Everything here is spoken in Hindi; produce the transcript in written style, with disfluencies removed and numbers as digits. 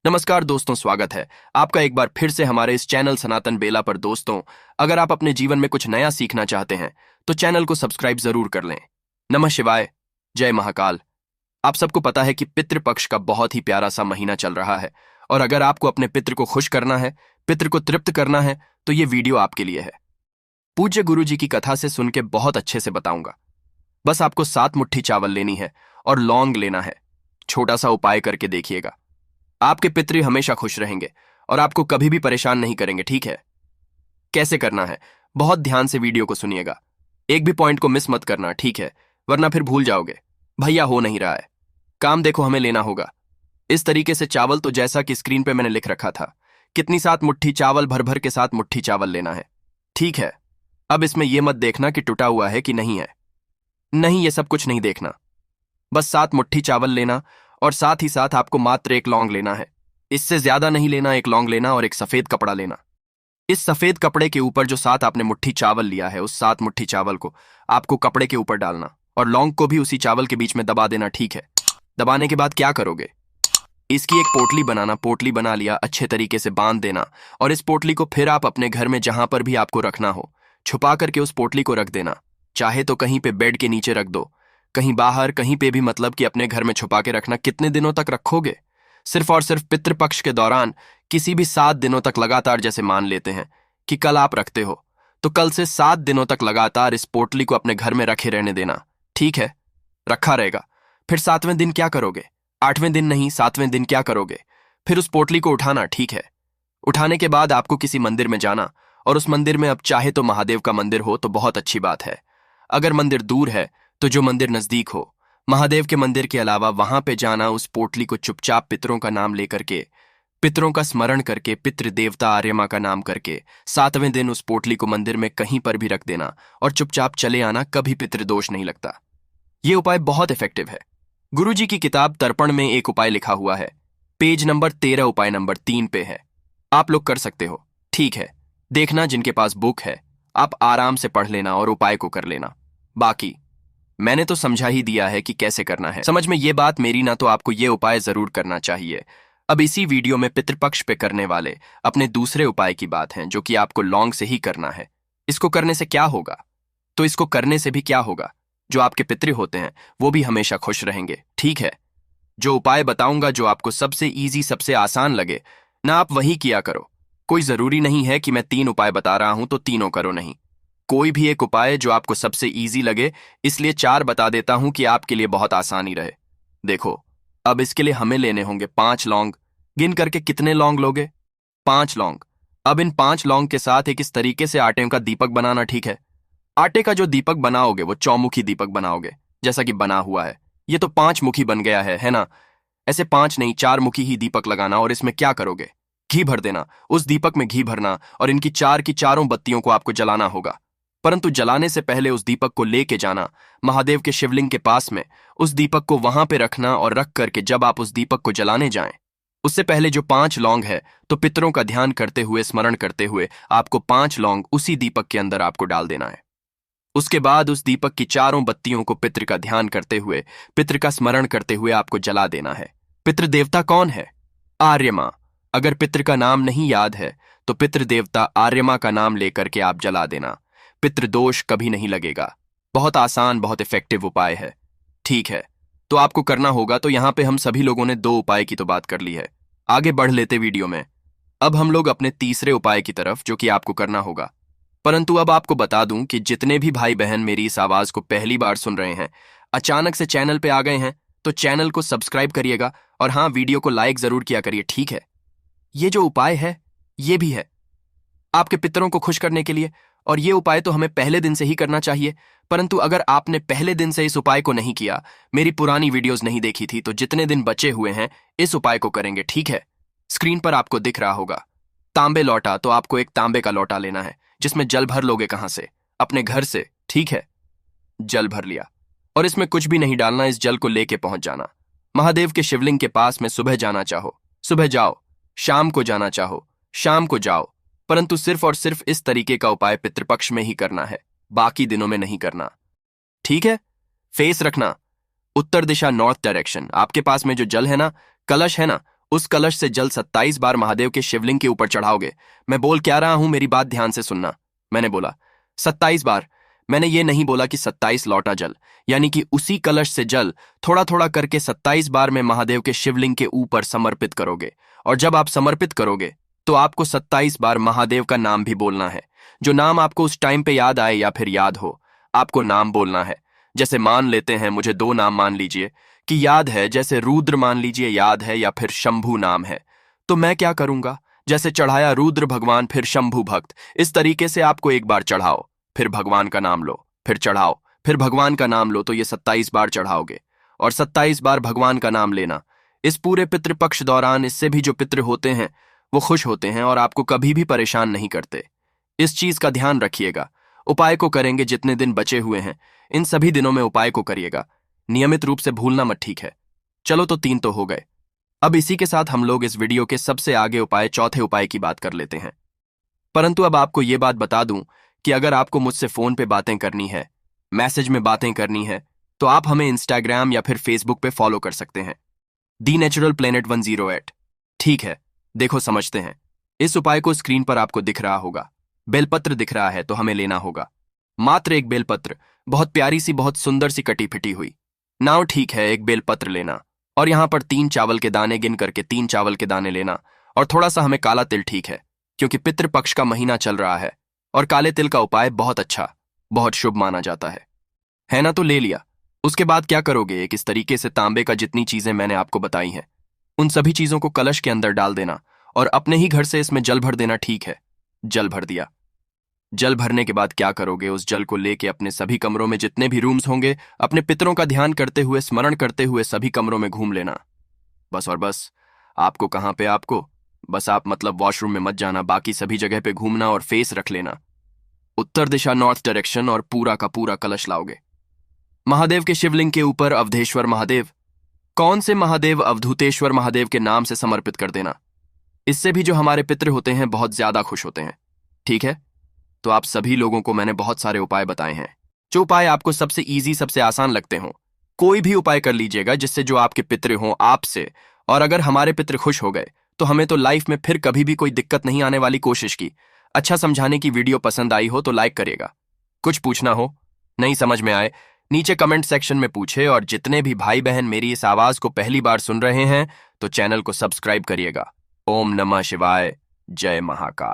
नमस्कार दोस्तों, स्वागत है आपका एक बार फिर से हमारे इस चैनल सनातन बेला पर। दोस्तों, अगर आप अपने जीवन में कुछ नया सीखना चाहते हैं तो चैनल को सब्सक्राइब जरूर कर लें। नमः शिवाय, जय महाकाल। आप सबको पता है कि पितृपक्ष का बहुत ही प्यारा सा महीना चल रहा है, और अगर आपको अपने पितृ को खुश करना है, पितृ को तृप्त करना है, तो ये वीडियो आपके लिए है। पूज्य गुरु जी की कथा से सुन के बहुत अच्छे से बताऊंगा। बस आपको 7 मुट्ठी चावल लेनी है और लौंग लेना है। छोटा सा उपाय करके देखिएगा, आपके पितृ हमेशा खुश रहेंगे और आपको कभी भी परेशान नहीं करेंगे। ठीक है, कैसे करना है बहुत ध्यान से वीडियो को सुनिएगा, एक भी पॉइंट को मिस मत करना, ठीक है, वरना फिर भूल जाओगे। भैया हो नहीं रहा है काम, देखो हमें लेना होगा इस तरीके से चावल। तो जैसा कि स्क्रीन पे मैंने लिख रखा था, कितनी 7 मुट्ठी चावल, भर भर के 7 मुट्ठी चावल लेना है। ठीक है, अब इसमें यह मत देखना कि टूटा हुआ है कि नहीं है, नहीं, ये सब कुछ नहीं देखना। बस 7 मुट्ठी चावल लेना और साथ ही साथ आपको मात्र 1 लौंग लेना है। इससे ज्यादा नहीं लेना, 1 लौंग लेना और एक सफेद कपड़ा लेना। इस सफेद कपड़े के ऊपर जो 7 आपने मुट्ठी चावल लिया है, उस 7 मुट्ठी चावल को आपको कपड़े के ऊपर डालना और लौंग को भी उसी चावल के बीच में दबा देना। ठीक है, दबाने के बाद क्या करोगे, इसकी एक पोटली बनाना। पोटली बना लिया, अच्छे तरीके से बांध देना और इस पोटली को फिर आप अपने घर में जहां पर भी आपको रखना हो, छुपा करके उस पोटली को रख देना। चाहे तो कहीं पे बेड के नीचे रख दो, कहीं बाहर, कहीं पे भी, मतलब कि अपने घर में छुपा के रखना। कितने दिनों तक रखोगे, सिर्फ और सिर्फ पितृपक्ष के दौरान, किसी भी 7 दिनों तक लगातार। जैसे मान लेते हैं कि कल आप रखते हो, तो कल से 7 दिनों तक लगातार इस पोटली को अपने घर में रखे रहने देना। ठीक है, रखा रहेगा। फिर 7वें दिन क्या करोगे, 8वें दिन नहीं, 7वें दिन क्या करोगे, फिर उस पोटली को उठाना। ठीक है, उठाने के बाद आपको किसी मंदिर में जाना और उस मंदिर में, अब चाहे तो महादेव का मंदिर हो तो बहुत अच्छी बात है, अगर मंदिर दूर है तो जो मंदिर नजदीक हो, महादेव के मंदिर के अलावा वहां पे जाना। उस पोटली को चुपचाप पितरों का नाम लेकर के, पितरों का स्मरण करके, पितृ देवता आर्यमा का नाम करके 7वें दिन उस पोटली को मंदिर में कहीं पर भी रख देना और चुपचाप चले आना। कभी पितृदोष नहीं लगता। यह उपाय बहुत इफेक्टिव है। गुरु जी की किताब तर्पण में एक उपाय लिखा हुआ है, पेज नंबर 13, उपाय नंबर 3 पे है। आप लोग कर सकते हो। ठीक है, देखना जिनके पास बुक है, आप आराम से पढ़ लेना और उपाय को कर लेना। बाकी मैंने तो समझा ही दिया है कि कैसे करना है। समझ में ये बात मेरी ना, तो आपको ये उपाय जरूर करना चाहिए। अब इसी वीडियो में पितृपक्ष पे करने वाले अपने दूसरे उपाय की बात है, जो कि आपको लौंग से ही करना है। इसको करने से क्या होगा, तो इसको करने से भी क्या होगा, जो आपके पितृ होते हैं वो भी हमेशा खुश रहेंगे। ठीक है, जो उपाय बताऊंगा, जो आपको सबसे ईजी, सबसे आसान लगे ना, आप वही किया करो। कोई जरूरी नहीं है कि मैं 3 उपाय बता रहा हूं तो तीनों करो, नहीं, कोई भी एक उपाय जो आपको सबसे इजी लगे। इसलिए 4 बता देता हूं कि आपके लिए बहुत आसानी रहे। देखो, अब इसके लिए हमें लेने होंगे 5 लौंग। गिन करके कितने लौंग लोगे, 5 लौंग। अब इन 5 लौंग के साथ एक इस तरीके से आटे का दीपक बनाना। ठीक है, आटे का जो दीपक बनाओगे वो चौमुखी दीपक बनाओगे, जैसा कि बना हुआ है। ये तो 5 मुखी बन गया है ना। ऐसे 5 नहीं, 4 मुखी ही दीपक लगाना। और इसमें क्या करोगे, घी भर देना। उस दीपक में घी भरना और इनकी 4 की चारों बत्तियों को आपको जलाना होगा। परंतु जलाने से पहले उस दीपक को लेके जाना महादेव के शिवलिंग के पास में। उस दीपक को वहां पे रखना और रख करके जब आप उस दीपक को जलाने जाएं, उससे पहले जो 5 लौंग है, तो पितरों का ध्यान करते हुए, स्मरण करते हुए, आपको 5 लौंग उसी दीपक के अंदर आपको डाल देना है। उसके बाद उस दीपक की चारों बत्तियों को पितृ का ध्यान करते हुए, पितृ का स्मरण करते हुए आपको जला देना है। पितृ देवता कौन है, आर्यमा। अगर पितृ का नाम नहीं याद है तो पितृ देवता आर्यमा का नाम लेकर के आप जला देना। पितृदोष कभी नहीं लगेगा। बहुत आसान, बहुत इफेक्टिव उपाय है। ठीक है, तो आपको करना होगा, तो यहां पे हम सभी लोगों ने 2 उपाय की तो बात कर ली है। आगे बढ़ लेते वीडियो में। अब हम लोग अपने तीसरे उपाय की तरफ, जो कि आपको करना होगा। परंतु अब आपको बता दूं कि जितने भी भाई बहन मेरी इस आवाज को पहली बार सुन रहे हैं, अचानक से चैनल पे आ गए हैं, तो चैनल को सब्सक्राइब करिएगा और हाँ, वीडियो को लाइक जरूर किया करिए। ठीक है, ये जो उपाय है ये भी है आपके पितरों को खुश करने के लिए, और ये उपाय तो हमें पहले दिन से ही करना चाहिए। परंतु अगर आपने पहले दिन से इस उपाय को नहीं किया, मेरी पुरानी वीडियोस नहीं देखी थी, तो जितने दिन बचे हुए हैं इस उपाय को करेंगे। ठीक है, स्क्रीन पर आपको दिख रहा होगा तांबे लौटा, तो आपको एक तांबे का लौटा लेना है, जिसमें जल भर लोगे। कहां से, अपने घर से। ठीक है, जल भर लिया और इसमें कुछ भी नहीं डालना, इस जल को लेके पहुंच जाना महादेव के शिवलिंग के पास में। सुबह जाना चाहो सुबह जाओ, शाम को जाना चाहो शाम को जाओ, परंतु सिर्फ और सिर्फ इस तरीके का उपाय पितृपक्ष में ही करना है, बाकी दिनों में नहीं करना। ठीक है, फेस रखना उत्तर दिशा, नॉर्थ डायरेक्शन। आपके पास में जो जल है ना, कलश है ना, उस कलश से जल 27 बार महादेव के शिवलिंग के ऊपर चढ़ाओगे। मैं बोल क्या रहा हूं, मेरी बात ध्यान से सुनना। मैंने बोला 27 बार। मैंने ये नहीं बोला कि 27 लौटा जल, यानी कि उसी कलश से जल थोड़ा थोड़ा करके 27 बार में महादेव के शिवलिंग के ऊपर समर्पित करोगे। और जब आप समर्पित करोगे तो आपको 27 बार महादेव का नाम भी बोलना है। जो नाम आपको उस टाइम पे याद आए या फिर याद हो, आपको नाम बोलना है। जैसे मान लेते हैं, मुझे 2 नाम मान लीजिए कि याद है, जैसे रुद्र मान लीजिए याद है, या फिर शंभू नाम है। तो मैं क्या करूंगा, जैसे चढ़ाया रुद्र भगवान फिर शंभू भक्त, इस तरीके से आपको एक बार चढ़ाओ, फिर भगवान का नाम लो, फिर चढ़ाओ, फिर भगवान का नाम लो, तो ये 27 बार चढ़ाओगे। और 27 बार भगवान का नाम लेना। इस पूरे पितृपक्ष दौरान इससे भी जो पितृ होते हैं वो खुश होते हैं और आपको कभी भी परेशान नहीं करते। इस चीज का ध्यान रखिएगा। उपाय को करेंगे, जितने दिन बचे हुए हैं इन सभी दिनों में उपाय को करिएगा। नियमित रूप से भूलना मत, ठीक है? चलो, तो 3 तो हो गए। अब इसी के साथ हम लोग इस वीडियो के सबसे आगे उपाय, चौथे उपाय की बात कर लेते हैं। परंतु अब आपको ये बात बता दूं कि अगर आपको मुझसे फोन पे बातें करनी है, मैसेज में बातें करनी है, तो आप हमें इंस्टाग्राम या फिर फेसबुक पे फॉलो कर सकते हैं, दी नेचुरल प्लेनेट 108। ठीक है, देखो समझते हैं। इस उपाय को स्क्रीन पर आपको दिख रहा होगा। बेलपत्र दिख रहा है तो हमें लेना होगा मात्र एक बेलपत्र, बहुत प्यारी सी, बहुत सुंदर सी कटी फिटी हुई। नाउ ठीक है, एक बेलपत्र लेना और यहां पर 3 चावल के दाने गिन करके 3 चावल के दाने लेना। और थोड़ा सा हमें काला तिल, ठीक है, क्योंकि पितृपक्ष का महीना चल रहा है और काले तिल का उपाय बहुत अच्छा, बहुत शुभ माना जाता है ना? तो ले लिया। उसके बाद क्या करोगे, एक इस तरीके से तांबे का जितनी चीजें मैंने आपको बताई हैं उन सभी चीजों को कलश के अंदर डाल देना और अपने ही घर से इसमें जल भर देना। ठीक है, जल भर दिया। जल भरने के बाद क्या करोगे, उस जल को लेके अपने सभी कमरों में, जितने भी रूम्स होंगे, अपने पितरों का ध्यान करते हुए, स्मरण करते हुए सभी कमरों में घूम लेना। बस और बस। आपको कहां पे, आपको बस आप मतलब वॉशरूम में मत जाना, बाकी सभी जगह पे घूमना और फेस रख लेना उत्तर दिशा, नॉर्थ डायरेक्शन, और पूरा का पूरा कलश लाओगे। महादेव के शिवलिंग के ऊपर अवधेश्वर महादेव, कौन से महादेव, अवधूतेश्वर महादेव के नाम से समर्पित कर देना। इससे भी जो हमारे पितृ होते हैं बहुत ज्यादा खुश होते हैं। ठीक है, तो आप सभी लोगों को मैंने बहुत सारे उपाय बताए हैं। जो उपाय आपको सबसे इजी, सबसे आसान लगते हों, कोई भी उपाय कर लीजिएगा जिससे जो आपके पितृ हों आपसे। और अगर हमारे पितृ खुश हो गए तो हमें तो लाइफ में फिर कभी भी कोई दिक्कत नहीं आने वाली। कोशिश की अच्छा समझाने की, वीडियो पसंद आई हो तो लाइक करिएगा। कुछ पूछना हो, नहीं समझ में आए, नीचे कमेंट सेक्शन में पूछे। और जितने भी भाई बहन मेरी इस आवाज को पहली बार सुन रहे हैं तो चैनल को सब्सक्राइब करिएगा। ओम नमः शिवाय, जय महाकाल।